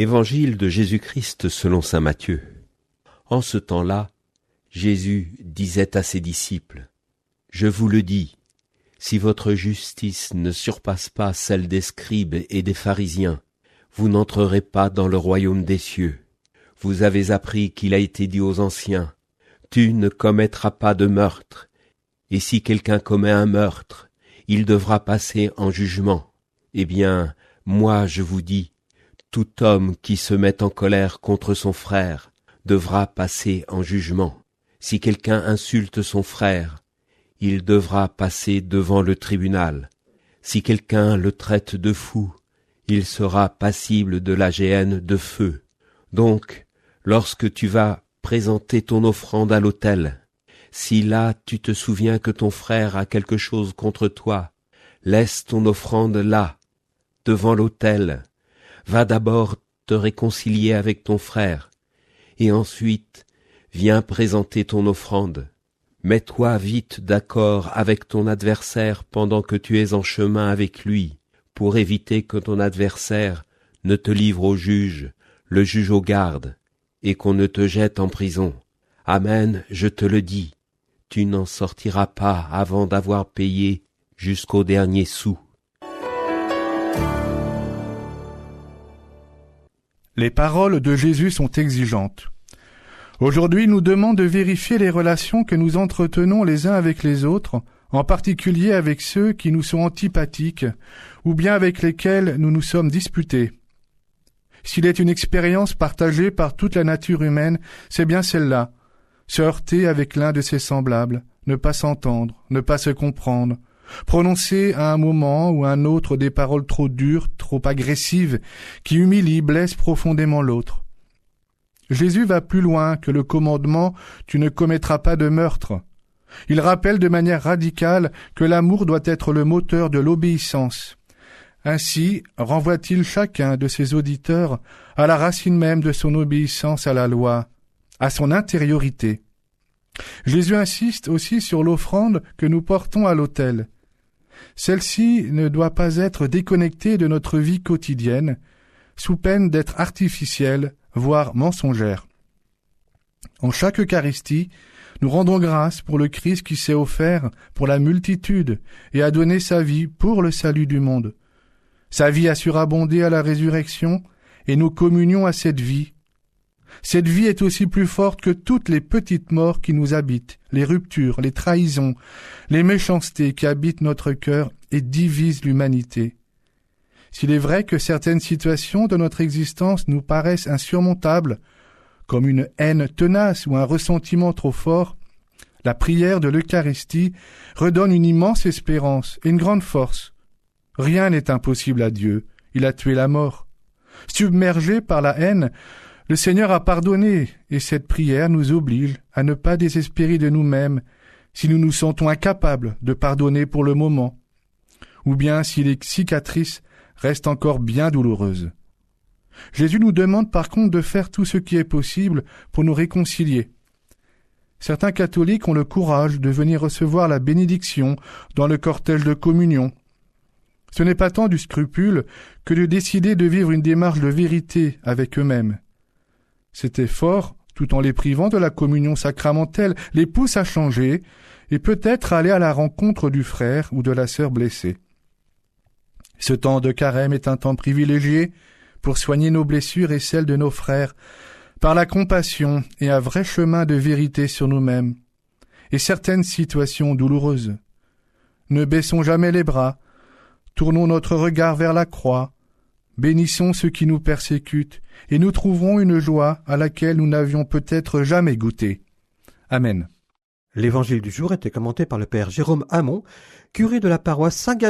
Évangile de Jésus-Christ selon saint Matthieu. En ce temps-là, Jésus disait à ses disciples : « Je vous le dis, si votre justice ne surpasse pas celle des scribes et des pharisiens, vous n'entrerez pas dans le royaume des cieux. Vous avez appris qu'il a été dit aux anciens : Tu ne commettras pas de meurtre, et si quelqu'un commet un meurtre, il devra passer en jugement. Eh bien, moi je vous dis, tout homme qui se met en colère contre son frère devra passer en jugement. Si quelqu'un insulte son frère, il devra passer devant le tribunal. Si quelqu'un le traite de fou, il sera passible de la géhenne de feu. Donc, lorsque tu vas présenter ton offrande à l'autel, si là tu te souviens que ton frère a quelque chose contre toi, laisse ton offrande là, devant l'autel. Va d'abord te réconcilier avec ton frère, et ensuite viens présenter ton offrande. Mets-toi vite d'accord avec ton adversaire pendant que tu es en chemin avec lui, pour éviter que ton adversaire ne te livre au juge, le juge aux gardes, et qu'on ne te jette en prison. Amen, je te le dis, tu n'en sortiras pas avant d'avoir payé jusqu'au dernier sou. Les paroles de Jésus sont exigeantes. Aujourd'hui, il nous demande de vérifier les relations que nous entretenons les uns avec les autres, en particulier avec ceux qui nous sont antipathiques ou bien avec lesquels nous nous sommes disputés. S'il est une expérience partagée par toute la nature humaine, c'est bien celle-là. Se heurter avec l'un de ses semblables, ne pas s'entendre, ne pas se comprendre, prononcer à un moment ou à un autre des paroles trop dures, trop agressives, qui humilient, blessent profondément l'autre. Jésus va plus loin que le commandement « Tu ne commettras pas de meurtre ». Il rappelle de manière radicale que l'amour doit être le moteur de l'obéissance. Ainsi renvoie-t-il chacun de ses auditeurs à la racine même de son obéissance à la loi, à son intériorité. Jésus insiste aussi sur l'offrande que nous portons à l'autel. Celle-ci ne doit pas être déconnectée de notre vie quotidienne, sous peine d'être artificielle, voire mensongère. En chaque Eucharistie, nous rendons grâce pour le Christ qui s'est offert pour la multitude et a donné sa vie pour le salut du monde. Sa vie a surabondé à la résurrection et nous communions à cette vie. Cette vie est aussi plus forte que toutes les petites morts qui nous habitent, les ruptures, les trahisons, les méchancetés qui habitent notre cœur et divisent l'humanité. S'il est vrai que certaines situations de notre existence nous paraissent insurmontables, comme une haine tenace ou un ressentiment trop fort, la prière de l'Eucharistie redonne une immense espérance et une grande force. Rien n'est impossible à Dieu, il a tué la mort. Submergé par la haine, le Seigneur a pardonné, et cette prière nous oblige à ne pas désespérer de nous-mêmes si nous nous sentons incapables de pardonner pour le moment, ou bien si les cicatrices restent encore bien douloureuses. Jésus nous demande par contre de faire tout ce qui est possible pour nous réconcilier. Certains catholiques ont le courage de venir recevoir la bénédiction dans le cortège de communion. Ce n'est pas tant du scrupule que de décider de vivre une démarche de vérité avec eux-mêmes. Cet effort, tout en les privant de la communion sacramentelle, les pousse à changer et peut-être à aller à la rencontre du frère ou de la sœur blessée. Ce temps de carême est un temps privilégié pour soigner nos blessures et celles de nos frères, par la compassion et un vrai chemin de vérité sur nous-mêmes, et certaines situations douloureuses. Ne baissons jamais les bras, tournons notre regard vers la croix, bénissons ceux qui nous persécutent, et nous trouverons une joie à laquelle nous n'avions peut-être jamais goûté. Amen. L'évangile du jour était commenté par le père Jérôme Hamon, curé de la paroisse Saint-Gabriel